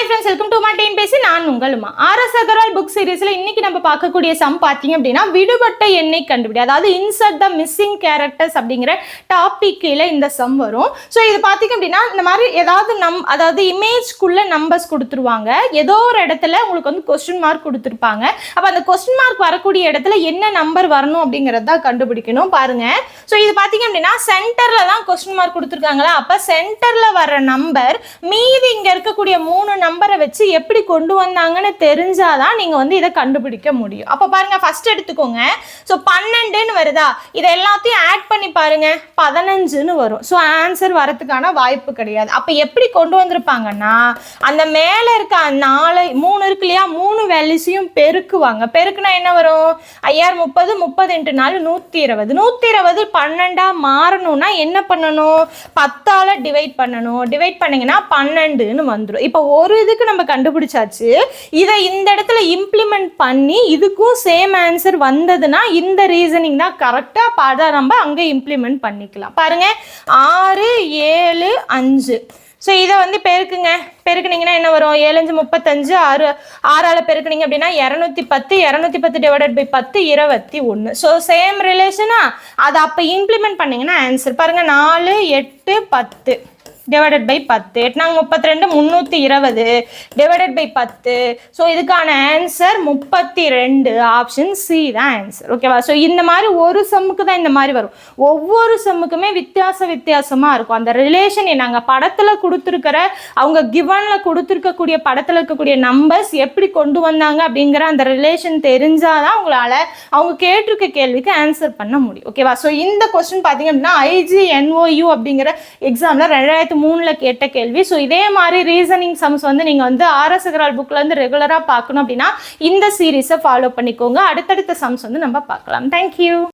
Friends, welcome to my TNPSC. நான் உங்களுமா RS Agarwal book சீரிஸ்ல இன்னைக்கு நம்ம பார்க்கக்கூடிய சம் பார்த்தீங்க அப்படின்னா விடுபட்ட எண்ணை கண்டுபிடி, அதாவது இன்சர்ட் த மிஸ்ஸிங் கேரக்டர்ஸ் அப்படிங்கிற டாபிக் கீழே இந்த சம் வரும். ஸோ இது பார்த்தீங்க அப்படின்னா இந்த மாதிரி ஏதாவது அதாவது இமேஜ்க்குள்ள நம்பர்ஸ் கொடுத்துருவாங்க. ஏதோ ஒரு இடத்துல உங்களுக்கு வந்து கொஸ்டின் மார்க் கொடுத்துருப்பாங்க. அப்போ அந்த கொஸ்டின் மார்க் வரக்கூடிய இடத்துல என்ன நம்பர் வரணும் அப்படிங்கிறத கண்டுபிடிக்கணும். பாருங்க, ஸோ இது பார்த்தீங்க அப்படின்னா சென்டர்ல தான் கொஸ்டின் மார்க் கொடுத்துருக்காங்களா, அப்போ சென்டர்ல வர நம்பர் மீதி இங்க இருக்கக்கூடிய 3 நம்பரை வச்சு எப்படி கொண்டு வந்தாங்கன்னு தெரிஞ்சாதான் நீங்க வந்து இதை கண்டுபிடிக்க முடியும். அப்ப பாருங்க, ஃபர்ஸ்ட் எடுத்துக்கோங்க. ஸோ 12ன்னு வருதா, இதை எல்லாத்தையும் ஆட் பண்ணி பாருங்க, 15ன்னு வரும். ஸோ ஆன்சர் வரதுக்கான வாய்ப்பு கிடையாது. அப்ப எப்படி கொண்டு வந்திருப்பாங்கன்னா, அந்த மேல இருக்க 3 இருக்கு இல்லையா, 3 வேல்யூஸையும் பெருக்குவாங்க. பெருக்குனா என்ன வரும், 5030 30 × 4 120. 120 12ஆ மாறணும்னா என்ன பண்ணணும், 10ஆல டிவைட் பண்ணணும். டிவைட் பண்ணீங்கன்னா 12ன்னு வந்துடும். இப்போ ஒரு இதுக்கு நம்ம கண்டுபிடிச்சாச்சு. இதை இந்த இடத்துல இம்ப்ளிமெண்ட் பண்ணி இதுக்கும் சேம் ஆன்சர் வந்ததுன்னா இந்த ரீசனிங் தான் கரெக்டா. அதை நம்ம அங்கே இம்ப்ளிமெண்ட் பண்ணிக்கலாம். பாருங்க, 6 7 5. ஸோ இதை வந்து பெருக்குங்க. பெருக்குனீங்கன்னா என்ன வரும், 7 5 35, 6ஆல் பெருக்குனீங்க அப்படின்னா 210. 210 டிவைடட் பை 10 21. ஸோ சேம் ரிலேஷனா, அதை அப்போ இம்ப்ளிமெண்ட் பண்ணீங்கன்னா ஆன்சர் பாருங்க, 4 8 10 divided by 10. 8 32 320 divided by 10. So இதுக்கான ஆன்சர் 32. ஆப்ஷன் சி தான் ஆன்சர். ஓகேவா? ஸோ இந்த மாதிரி ஒரு சம்முக்கு தான் இந்த மாதிரி வரும். ஒவ்வொரு சம்முக்குமே வித்தியாசமாக இருக்கும். அந்த ரிலேஷன் நாங்கள் படத்தில் கொடுத்துருக்கிற, அவங்க கிவனில் கொடுத்துருக்கக்கூடிய படத்தில் இருக்கக்கூடிய நம்பர்ஸ் எப்படி கொண்டு வந்தாங்க அப்படிங்கிற அந்த ரிலேஷன் தெரிஞ்சாதான் உங்களால் அவங்க கேட்டிருக்க கேள்விக்கு ஆன்சர் பண்ண முடியும். ஓகேவா? ஸோ இந்த கொஸ்டின் பார்த்தீங்க அப்படின்னா IGNOU அப்படிங்கிற எக்ஸாமில் 2003 கேட்ட கேள்வி. ஸோ இதே மாதிரி ரீசனிங் சம்ஸ் வந்து நீங்கள் வந்து ஆர்எஸ் அகர்வால் புக்கில் வந்து ரெகுலராக பார்க்கணும் அப்படின்னா இந்த சீரீஸை ஃபாலோ பண்ணிக்கோங்க. அடுத்தடுத்த சம்ஸ் வந்து நம்ம பார்க்கலாம். தேங்க்யூ.